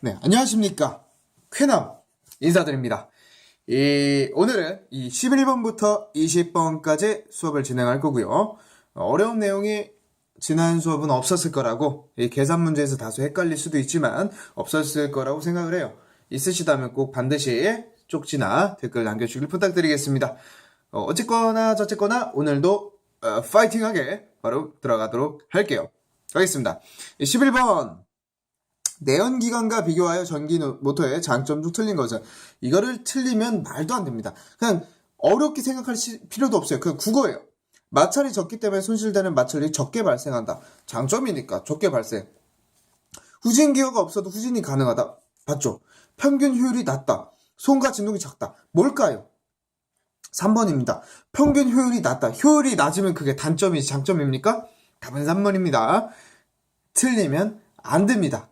네, 안녕하십니까. 쾌남 인사드립니다. 오늘은 이 11번부터 20번까지 수업을 진행할 거고요. 어려운 내용이 지난 수업은 없었을 거라고, 이 계산 문제에서 다소 헷갈릴 수도 있지만 없었을 거라고 생각을 해요. 있으시다면 꼭 반드시 쪽지나 댓글 남겨주길 부탁드리겠습니다. 어쨌거나 저쨌거나 오늘도 파이팅하게 바로 들어가도록 할게요. 가겠습니다. 11번 내연기관과 비교하여 전기 모터의 장점 중 틀린 것은, 이거를 틀리면 말도 안 됩니다. 그냥 어렵게 생각할 필요도 없어요. 그냥 국어예요. 마찰이 적기 때문에 손실되는 마찰이 적게 발생한다. 장점이니까 적게 발생. 후진 기어가 없어도 후진이 가능하다. 맞죠? 평균 효율이 낮다. 손과 진동이 작다. 뭘까요? 3번입니다. 평균 효율이 낮다. 효율이 낮으면 그게 단점이지 장점입니까? 답은 3번입니다. 틀리면 안 됩니다.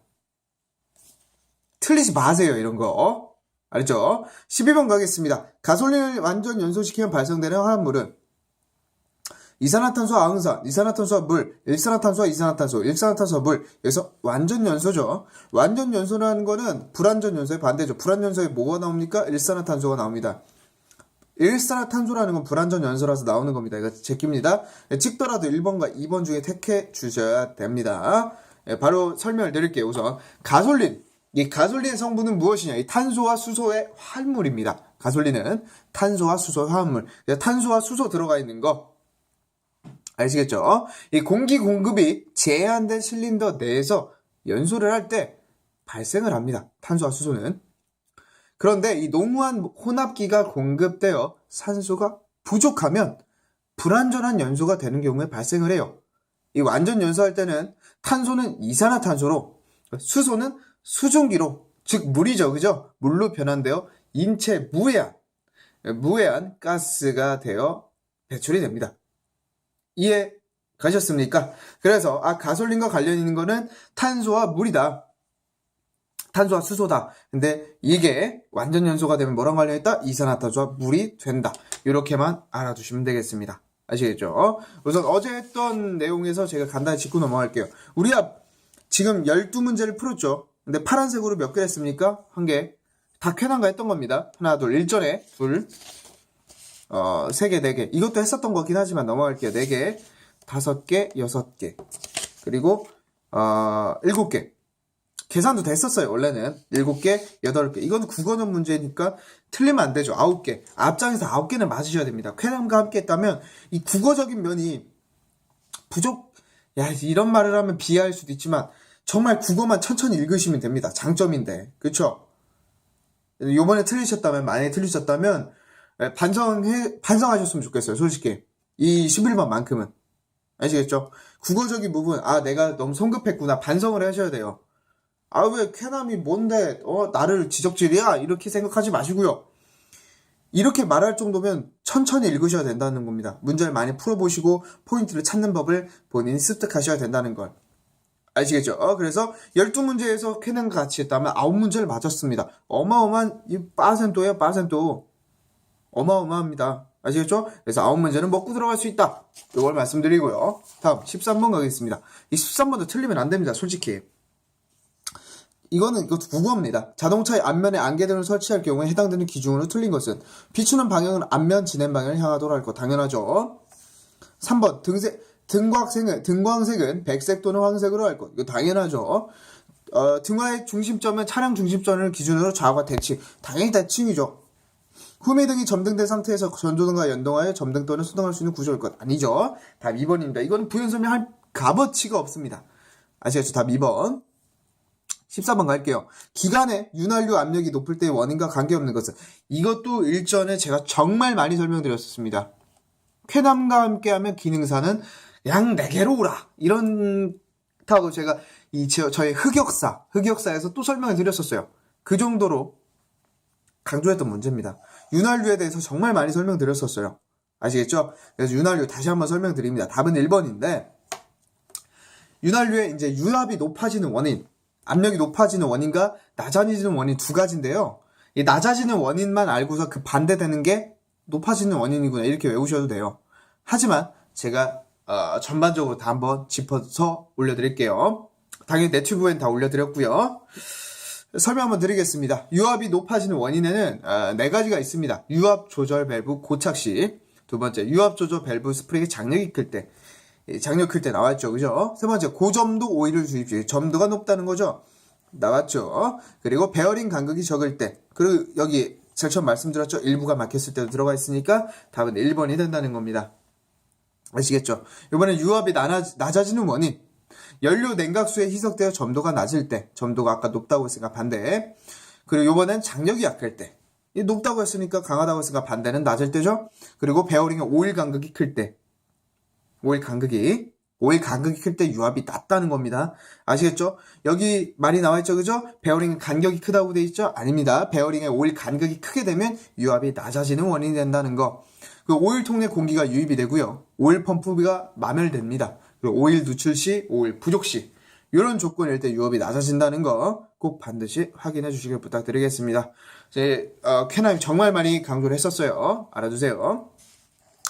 틀리지 마세요, 이런 거. 알죠? 12번 가겠습니다. 가솔린을 완전 연소시키면 발생되는 화합물은 이산화탄소와 항산, 이산화탄소와 물, 일산화탄소와 이산화탄소, 일산화탄소와 물. 여기서 완전 연소죠. 완전 연소라는 거는 불완전 연소의 반대죠. 불완전 연소에 뭐가 나옵니까? 일산화탄소가 나옵니다. 일산화탄소라는 건 불완전 연소라서 나오는 겁니다. 이거 제끼입니다. 찍더라도 1번과 2번 중에 택해 주셔야 됩니다. 바로 설명을 드릴게요. 우선 가솔린. 이 가솔린의 성분은 무엇이냐? 이 탄소와 수소의 화합물입니다. 가솔린은 탄소와 수소의 화합물. 탄소와 수소 들어가 있는 거 아시겠죠? 이 공기 공급이 제한된 실린더 내에서 연소를 할 때 발생을 합니다. 탄소와 수소는. 그런데 이 노무한 혼합기가 공급되어 산소가 부족하면 불완전한 연소가 되는 경우에 발생을 해요. 이 완전 연소할 때는 탄소는 이산화탄소로, 수소는 수증기로, 즉 물이죠, 그죠? 물로 변환되어 인체 무해한 가스가 되어 배출이 됩니다. 이해 가셨습니까? 그래서 가솔린과 관련 있는 거는 탄소와 물이다. 탄소와 수소다. 근데 이게 완전 연소가 되면 뭐랑 관련있다? 이산화탄소와 물이 된다. 이렇게만 알아두시면 되겠습니다. 아시겠죠? 우선 어제 했던 내용에서 제가 간단히 짚고 넘어갈게요. 우리가 지금 12문제를 풀었죠. 근데 파란색으로 몇 개 했습니까? 1개. 다 쾌남가 했던 겁니다. 하나, 둘, 일전에 둘, 3개, 4개. 이것도 했었던 거긴 하지만 넘어갈게요. 4개, 5개, 6개. 그리고 7개. 계산도 됐었어요. 원래는 7개, 8개. 이건 국어는 문제니까 틀리면 안 되죠. 9개. 앞장에서 9개는 맞으셔야 됩니다. 쾌남과 함께 했다면 이 국어적인 면이 이런 말을 하면 비하할 수도 있지만 정말 국어만 천천히 읽으시면 됩니다. 장점인데. 그쵸? 요번에 만약에 틀리셨다면 반성하셨으면 좋겠어요. 솔직히. 이 11번만큼은. 아시겠죠? 국어적인 부분, 내가 너무 성급했구나. 반성을 하셔야 돼요. 왜 쾌남이 뭔데, 나를 지적질이야? 이렇게 생각하지 마시고요. 이렇게 말할 정도면 천천히 읽으셔야 된다는 겁니다. 문제를 많이 풀어보시고 포인트를 찾는 법을 본인이 습득하셔야 된다는 걸. 아시겠죠? 그래서 12문제에서 쾌남과 같이 했다면 9문제를 맞았습니다. 어마어마한 빠센토예요, 빠센토. 어마어마합니다. 아시겠죠? 그래서 9문제는 먹고 들어갈 수 있다. 이걸 말씀드리고요. 다음 13번 가겠습니다. 이 13번도 틀리면 안 됩니다. 솔직히. 이것도 국어입니다. 자동차의 앞면에 안개등을 설치할 경우에 해당되는 기준으로 틀린 것은, 비추는 방향은 앞면 진행 방향을 향하도록 할 것. 당연하죠. 3번 등광색은 백색 또는 황색으로 할 것. 이거 당연하죠. 등화의 중심점은 차량 중심점을 기준으로 좌우가 대칭. 당연히 대칭이죠. 후미등이 점등된 상태에서 전조등과 연동하여 점등 또는 수등할 수 있는 구조일 것. 아니죠. 답 2번입니다. 이거는 부연 설명할 값어치가 없습니다. 아시겠죠? 답 2번. 14번 갈게요. 기관의 윤활유 압력이 높을 때의 원인과 관계없는 것은, 이것도 일전에 제가 정말 많이 설명드렸었습니다. 쾌남과 함께하면 기능사는 양 4개로 오라. 이런다고 제가 저의 흑역사에서 또 설명을 드렸었어요. 그 정도로 강조했던 문제입니다. 윤활유에 대해서 정말 많이 설명드렸었어요. 아시겠죠? 그래서 윤활유 다시 한번 설명드립니다. 답은 1번인데, 윤활유의 이제 유압이 높아지는 원인, 압력이 높아지는 원인과 낮아지는 원인 두 가지인데요. 이 낮아지는 원인만 알고서 그 반대되는 게 높아지는 원인이구나, 이렇게 외우셔도 돼요. 하지만 제가 전반적으로 다 한번 짚어서 올려드릴게요. 당연히 내 튜브엔 다 올려드렸고요. 설명 한번 드리겠습니다. 유압이 높아지는 원인에는 네 가지가 있습니다. 유압 조절 밸브 고착 시, 두 번째 유압 조절 밸브 스프링의 장력이 클 때, 장력 클 때 나왔죠, 그죠? 세 번째 고점도 오일을 주입 시, 점도가 높다는 거죠. 나왔죠. 그리고 베어링 간극이 적을 때, 그리고 여기 제가 처음 말씀드렸죠. 일부가 막혔을 때도 들어가 있으니까 답은 1번이 된다는 겁니다. 아시겠죠? 이번엔 유압이 낮아지는 원인. 연료 냉각수에 희석되어 점도가 낮을 때, 점도가 아까 높다고 했으니까 반대. 그리고 이번엔 장력이 약할 때, 높다고 했으니까 강하다고 했으니까 반대는 낮을 때죠. 그리고 베어링의 오일 간극이 클 때, 오일 간극이 클 때 유압이 낮다는 겁니다. 아시겠죠? 여기 말이 나와있죠, 그죠? 베어링 간격이 크다고 돼 있죠? 아닙니다. 베어링의 오일 간격이 크게 되면 유압이 낮아지는 원인이 된다는 거. 그 오일통 내 공기가 유입이 되고요. 오일 펌프가 마멸됩니다. 그리고 오일 누출 시, 오일 부족 시, 이런 조건일 때 유압이 낮아진다는 거 꼭 반드시 확인해 주시길 부탁드리겠습니다. 제 쾌남이 정말 많이 강조를 했었어요. 알아두세요.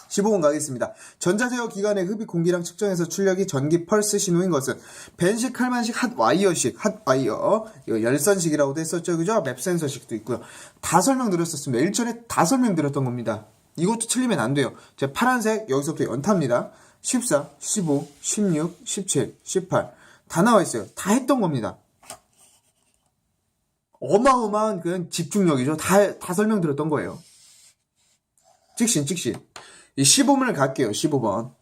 15번 가겠습니다. 전자제어 기관의 흡입 공기량 측정해서 출력이 전기 펄스 신호인 것은 벤식, 칼만식, 핫와이어식, 핫와이어, 이거 열선식이라고도 했었죠, 그죠? 맵 센서식도 있고요. 다 설명드렸었습니다. 일전에 다 설명드렸던 겁니다. 이것도 틀리면 안 돼요. 제 파란색 여기서부터 연타입니다. 14, 15, 16, 17, 18 다 나와 있어요. 다 했던 겁니다. 어마어마한 그냥 집중력이죠. 다 설명드렸던 거예요. 직신. 이 15번을 갈게요. 15번.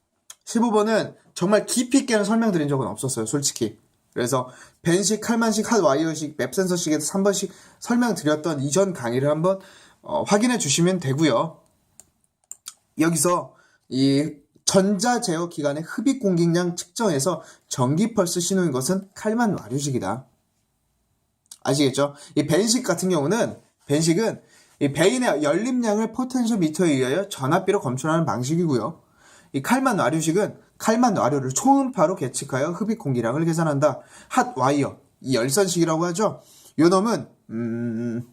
15번은 정말 깊이 있게는 설명드린 적은 없었어요. 솔직히. 그래서 벤식, 칼만식, 핫와이어식, 맵센서식에서 3번씩 설명드렸던 이전 강의를 한번 확인해 주시면 되고요. 여기서 이 전자제어 기관의 흡입 공기량 측정해서 전기 펄스 신호인 것은 칼만 와류식이다. 아시겠죠? 이 벤식 같은 경우는, 벤식은 이 배인의 열림량을 포텐쇼미터에 의하여 전압비로 검출하는 방식이고요. 이 칼만 와류식은 칼만 와류를 초음파로 계측하여 흡입 공기량을 계산한다. 핫와이어, 이 열선식이라고 하죠. 요 놈은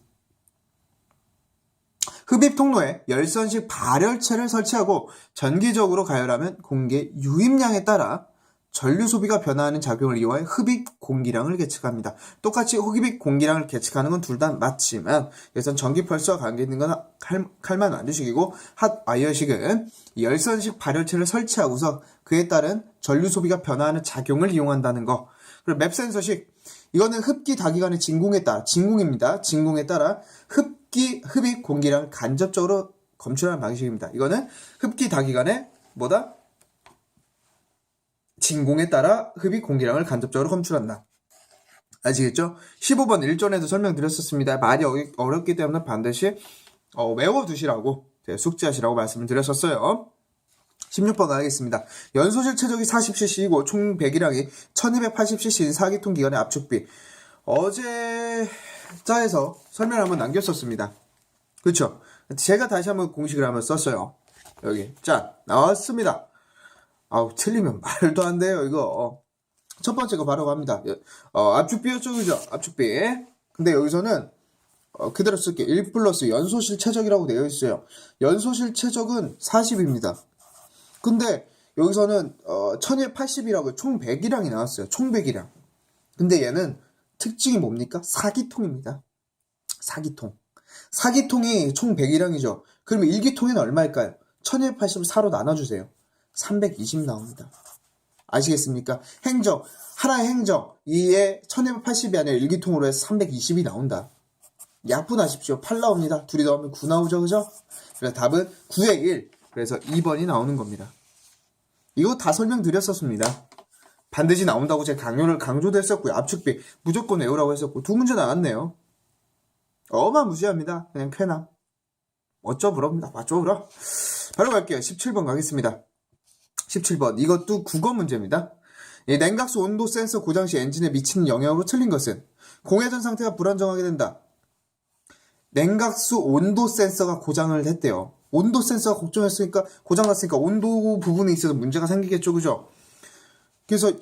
흡입 통로에 열선식 발열체를 설치하고 전기적으로 가열하면 공기의 유입량에 따라 전류 소비가 변화하는 작용을 이용하여 흡입 공기량을 계측합니다. 똑같이 흡입 공기량을 계측하는 건 둘 다 맞지만 여기선 전기 펄스와 관계 있는 건 칼만 와류식이고 핫와이어식은 열선식 발열체를 설치하고서 그에 따른 전류 소비가 변화하는 작용을 이용한다는 거. 그리고 맵센서식, 이거는 흡기 다기관의 진공입니다. 진공에 따라 흡입 공기량을 간접적으로 검출하는 방식입니다. 이거는 흡기 다기관의 뭐다? 진공에 따라 흡입 공기량을 간접적으로 검출한다. 아시겠죠? 15번 일전에도 설명드렸었습니다. 말이 어렵기 때문에 반드시 외워두시라고, 숙지하시라고 말씀을 드렸었어요. 16번 가겠습니다. 연소실 최적이 40cc이고 총 배기량이 1280cc인 4기통 기관의 압축비. 어제 자에서 설명을 한번 남겼었습니다. 그렇죠? 제가 다시 한번 공식을 한번 썼어요. 여기 짠 나왔습니다. 틀리면 말도 안 돼요, 이거. 첫 번째 거 바로 갑니다. 압축비였죠, 그죠? 압축비. 근데 여기서는, 그대로 쓸게. 1 플러스 연소실 최적이라고 되어 있어요. 연소실 최적은 40입니다. 근데, 여기서는, 1280이라고 총 배기량이 나왔어요. 총 배기량. 근데 얘는 특징이 뭡니까? 4기통입니다. 4기통. 4기통이 총 배기량이죠. 그러면 1기통에는 얼마일까요? 1280을 4로 나눠주세요. 320 나옵니다. 아시겠습니까? 하나의 행정, 이에 1280이 아니라 일기통으로 해서 320이 나온다. 약분하십시오. 8 나옵니다. 둘이 더하면 9 나오죠, 그죠? 그래서 답은 9의 1. 그래서 2번이 나오는 겁니다. 이거 다 설명드렸었습니다. 반드시 나온다고 제가 강조도 했었고요. 압축비 무조건 외우라고 했었고, 두 문제 나왔네요. 어마무시합니다. 그냥 쾌남. 어쩌부럽니다. 맞죠부러? 바로 갈게요. 17번 가겠습니다. 17번. 이것도 국어 문제입니다. 냉각수 온도 센서 고장 시 엔진에 미치는 영향으로 틀린 것은 공회전 상태가 불안정하게 된다. 냉각수 온도 센서가 고장을 했대요. 온도 센서가 고장났으니까 온도 부분에 있어서 문제가 생기겠죠, 그죠? 그래서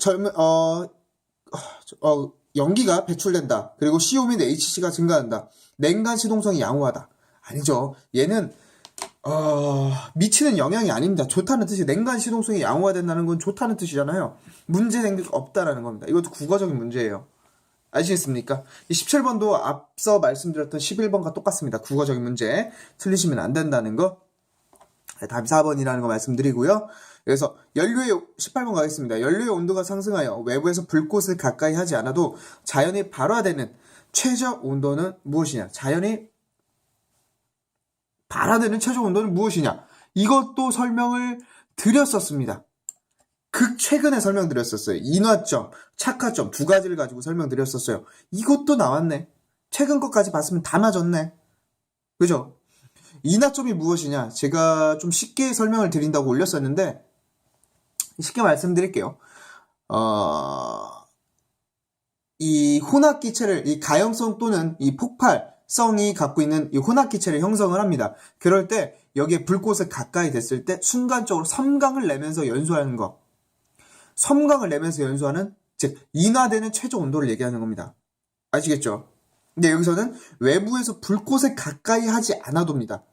연기가 배출된다. 그리고 CO 및 HC가 증가한다. 냉간 시동성이 양호하다. 아니죠. 얘는 미치는 영향이 아닙니다. 좋다는 뜻이, 냉간 시동성이 양호화된다는 건 좋다는 뜻이잖아요. 문제 생길 거 없다라는 겁니다. 이것도 국어적인 문제예요. 아시겠습니까? 이 17번도 앞서 말씀드렸던 11번과 똑같습니다. 국어적인 문제. 틀리시면 안 된다는 거. 답이 4번이라는 거 말씀드리고요. 그래서 연료의 18번 가겠습니다. 연료의 온도가 상승하여 외부에서 불꽃을 가까이 하지 않아도 자연히 발화되는 최저 온도는 무엇이냐? 자연히 발화되는 최저 온도는 무엇이냐? 이것도 설명을 드렸었습니다. 최근에 설명드렸었어요. 인화점, 착화점 두 가지를 가지고 설명드렸었어요. 이것도 나왔네. 최근 것까지 봤으면 다 맞았네. 그죠? 인화점이 무엇이냐? 제가 좀 쉽게 설명을 드린다고 올렸었는데 쉽게 말씀드릴게요. 이 혼합기체를 이 가형성 또는 이 폭발성이 갖고 있는 이 혼합기체를 형성을 합니다. 그럴 때 여기에 불꽃을 가까이 됐을 때 순간적으로 섬광을 내면서 연소하는 거. 섬광을 내면서 연소하는, 즉 인화되는 최저 온도를 얘기하는 겁니다. 아시겠죠? 근데 여기서는 외부에서 불꽃을 가까이 하지 않아도입니다.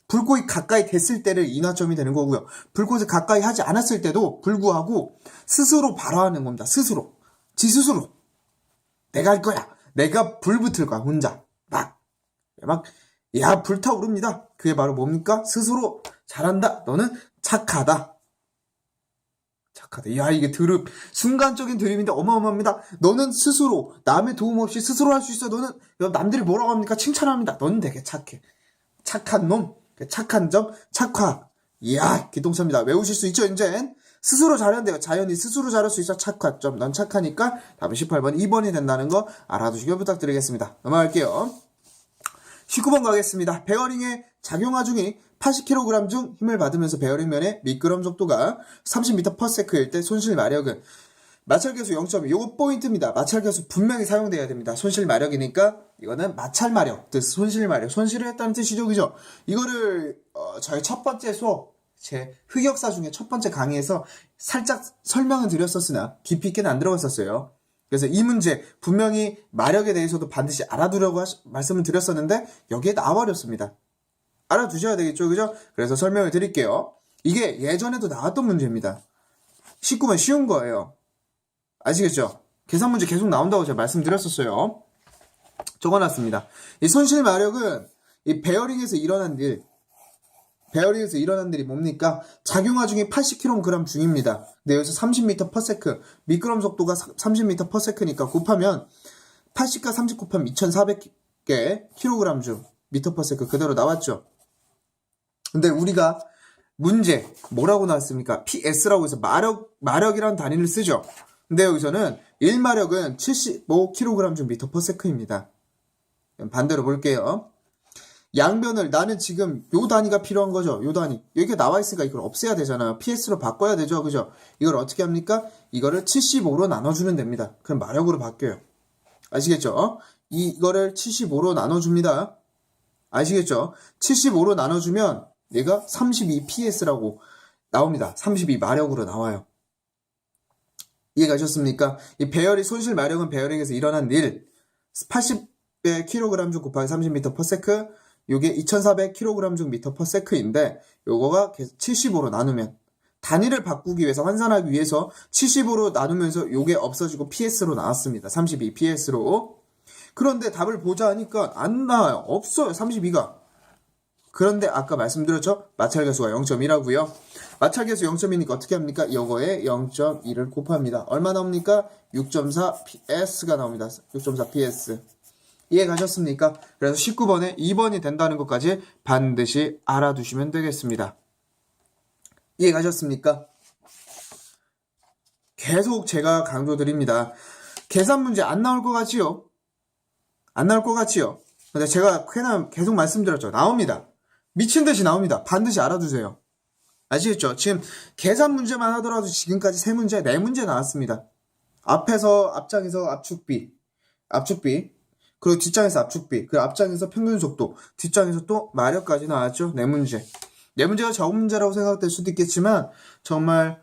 불꽃이 가까이 됐을 때를 인화점이 되는 거고요. 불꽃을 가까이 하지 않았을 때도 불구하고 스스로 발화하는 겁니다. 스스로. 지 스스로. 내가 할 거야. 내가 불 붙을 거야. 혼자. 야, 불타오릅니다. 그게 바로 뭡니까? 스스로 잘한다. 너는 착하다. 착하다. 야, 이게 순간적인 드립인데 어마어마합니다. 너는 스스로, 남의 도움 없이 스스로 할 수 있어. 너는, 남들이 뭐라고 합니까? 칭찬합니다. 너는 되게 착해. 착한 놈. 착한 점, 착화. 이야, 기동차입니다. 외우실 수 있죠, 이젠? 스스로 잘한대요. 자연이 스스로 잘할 수 있어. 착화점. 넌 착하니까 답은 18번, 2번이 된다는 거 알아두시길 부탁드리겠습니다. 넘어갈게요. 19번 가겠습니다. 베어링의 작용하 중이 80kg 중 힘을 받으면서 베어링면의 미끄럼 속도가 30m/s일 때 손실 마력은 마찰계수 0.2. 요거 포인트입니다. 마찰계수 분명히 사용돼야 됩니다. 손실 마력이니까 이거는 마찰 마력, 뜻 손실 마력, 손실을 했다는 뜻이죠, 그죠? 이거를 저희 첫 번째 수업, 제 흑역사 중에 첫 번째 강의에서 살짝 설명은 드렸었으나 깊이 있게는 안 들어갔었어요. 그래서 이 문제 분명히 마력에 대해서도 반드시 알아두려고 말씀을 드렸었는데 여기에 나와버렸습니다. 알아두셔야 되겠죠, 그죠? 그래서 설명을 드릴게요. 이게 예전에도 나왔던 문제입니다. 19번 쉬운 거예요. 아시겠죠? 계산 문제 계속 나온다고 제가 말씀드렸었어요. 적어놨습니다. 이 손실 마력은 이 베어링에서 일어난 일이 뭡니까? 작용하 중이 80kg 중입니다. 근데 여기서 30m/s, 미끄럼 속도가 30m/s니까 곱하면 80과 30 곱하면 2400개 kg 중 m/s 그대로 나왔죠. 근데 우리가 문제 뭐라고 나왔습니까? PS라고 해서 마력이라는 단위를 쓰죠. 근데 여기서는 1마력은 75kg 중 m/s입니다. 반대로 볼게요. 양변을 나는 지금 요 단위가 필요한 거죠. 요 단위. 여기가 나와 있으니까 이걸 없애야 되잖아요. PS로 바꿔야 되죠. 그죠? 이걸 어떻게 합니까? 이거를 75로 나눠주면 됩니다. 그럼 마력으로 바뀌어요. 아시겠죠? 이거를 75로 나눠줍니다. 아시겠죠? 75로 나눠주면 얘가 32PS라고 나옵니다. 32마력으로 나와요. 이해가셨습니까? 이 배열이 손실 마력은 베어링에서 일어난 일 80kg 중 곱하기 30m/s 요게 2400kg 중 m/s인데 요거가 75로 나누면 단위를 바꾸기 위해서 환산하기 위해서 75로 나누면서 요게 없어지고 PS로 나왔습니다. 32PS로. 그런데 답을 보자 하니까 안 나와요. 없어요. 32가. 그런데 아까 말씀드렸죠? 마찰계수가 0.2라고요. 마찰계수 0.2니까 어떻게 합니까? 요거에 0.2를 곱합니다. 얼마 나옵니까? 6.4PS가 나옵니다. 6.4PS. 이해 가셨습니까? 그래서 19번에 2번이 된다는 것까지 반드시 알아두시면 되겠습니다. 이해 가셨습니까? 계속 제가 강조드립니다. 계산 문제 안 나올 것 같지요? 안 나올 것 같지요? 근데 제가 계속 말씀드렸죠. 나옵니다. 미친 듯이 나옵니다. 반드시 알아두세요. 아시겠죠? 지금 계산 문제만 하더라도 지금까지 3문제, 4문제 나왔습니다. 앞장에서 압축비, 그리고 뒷장에서 압축비, 그리고 앞장에서 평균 속도, 뒷장에서 또 마력까지 나왔죠. 4문제. 4문제가 적은 문제라고 생각될 수도 있겠지만 정말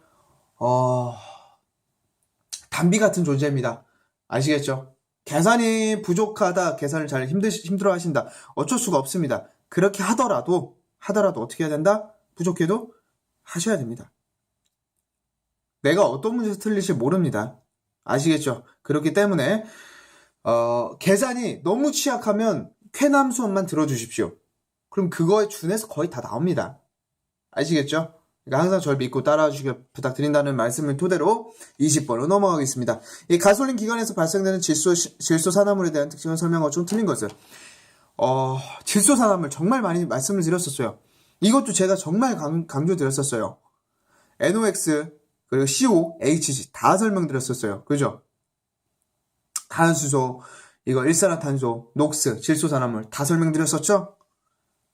단비 같은 존재입니다. 아시겠죠? 계산이 부족하다, 계산을 잘 힘들어 하신다. 어쩔 수가 없습니다. 그렇게 하더라도 어떻게 해야 된다? 부족해도 하셔야 됩니다. 내가 어떤 문제에서 틀릴지 모릅니다. 아시겠죠? 그렇기 때문에 계산이 너무 취약하면 쾌남 수업만 들어주십시오. 그럼 그거에 준해서 거의 다 나옵니다. 아시겠죠? 그러니까 항상 저를 믿고 따라와 주시길 부탁드린다는 말씀을 토대로 20번으로 넘어가겠습니다. 이 가솔린 기관에서 발생되는 질소 산화물에 대한 특징을 설명하고 좀 틀린 것을. 질소 산화물 정말 많이 말씀을 드렸었어요. 이것도 제가 정말 강조드렸었어요. NOx, 그리고 CO, HC 다 설명드렸었어요. 그죠? 탄수소, 이거 일산화탄소, 녹스, 질소산화물 다 설명드렸었죠?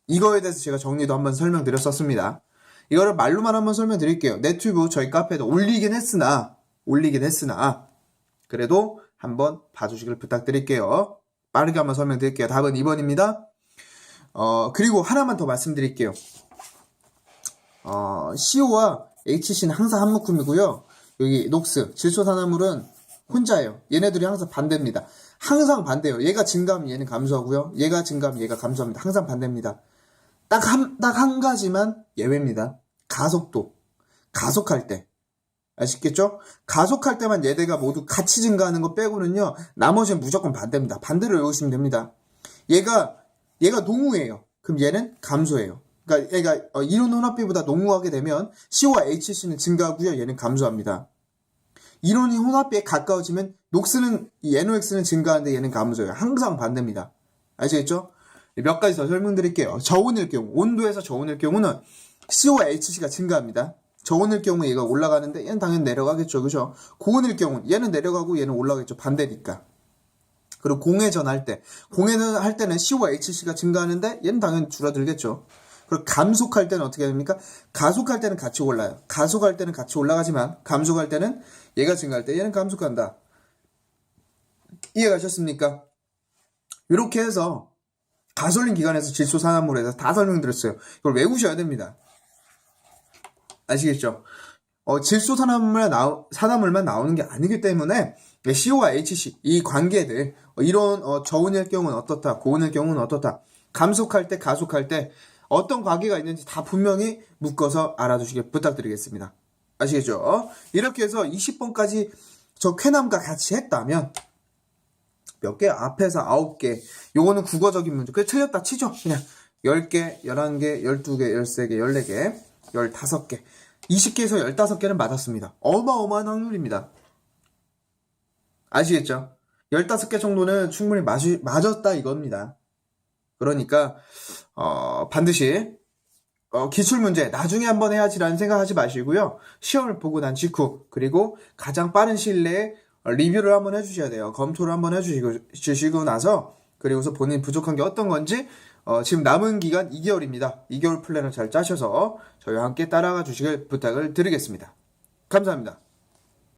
이거에 대해서 제가 정리도 한번 설명드렸었습니다. 이거를 말로만 한번 설명드릴게요. 네튜브 저희 카페에도 올리긴 했으나 그래도 한번 봐주시길 부탁드릴게요. 빠르게 한번 설명드릴게요. 답은 2번입니다. 그리고 하나만 더 말씀드릴게요. CO와 HC는 항상 한 묶음이고요. 여기 녹스, 질소산화물은 혼자예요. 얘네들이 항상 반대입니다. 항상 반대예요. 얘가 증가하면 얘는 감소하고요. 얘가 증가하면 얘가 감소합니다. 항상 반대입니다. 딱 한 가지만 예외입니다. 가속도. 가속할 때. 아시겠죠? 가속할 때만 얘네가 모두 같이 증가하는 거 빼고는요. 나머지는 무조건 반대입니다. 반대로 외우시면 됩니다. 얘가 농후예요. 그럼 얘는 감소해요. 그러니까 얘가 이론 혼합비보다 농후하게 되면 CO와 HC는 증가하고요. 얘는 감소합니다. 이론이 혼합비에 가까워지면 녹스는 이 NOx는 증가하는데 얘는 감소해요. 항상 반대입니다. 아시겠죠? 몇 가지 더 설명드릴게요. 저온일 경우, 온도에서 저온일 경우는 CO와 HC가 증가합니다. 저온일 경우 얘가 올라가는데 얘는 당연히 내려가겠죠. 그죠? 고온일 경우 얘는 내려가고 얘는 올라가겠죠. 반대니까. 그리고 공회전 할 때는 CO와 HC가 증가하는데 얘는 당연히 줄어들겠죠. 그리고 감속할 때는 어떻게 됩니까? 가속할 때는 같이 올라요. 가속할 때는 같이 올라가지만 감속할 때는 얘가 증가할 때 얘는 감속한다. 이해가셨습니까? 이렇게 해서 가솔린 기관에서 질소산화물에서 다 설명드렸어요. 이걸 외우셔야 됩니다. 아시겠죠? 산화물만 나오는 게 아니기 때문에 CO와 HC 이 관계들 이런 저온일 경우는 어떻다, 고온일 경우는 어떻다, 감속할 때, 가속할 때 어떤 관계가 있는지 다 분명히 묶어서 알아두시길 부탁드리겠습니다. 아시겠죠? 이렇게 해서 20번까지 저 쾌남과 같이 했다면 몇 개? 앞에서 9개. 요거는 국어적인 문제. 그래 틀렸다 치죠. 그냥 10개, 11개, 12개, 13개, 14개, 15개. 20개에서 15개는 맞았습니다. 어마어마한 확률입니다. 아시겠죠? 15개 정도는 충분히 맞았다 이겁니다. 그러니까 반드시 기출문제 나중에 한번 해야지라는 생각하지 마시고요. 시험을 보고 난 직후 그리고 가장 빠른 시일 내에 리뷰를 한번 해주셔야 돼요. 검토를 한번 해주시고 나서 그리고서 본인 부족한 게 어떤 건지 지금 남은 기간 2개월입니다. 2개월 플랜을 잘 짜셔서 저희와 함께 따라가 주시길 부탁을 드리겠습니다. 감사합니다.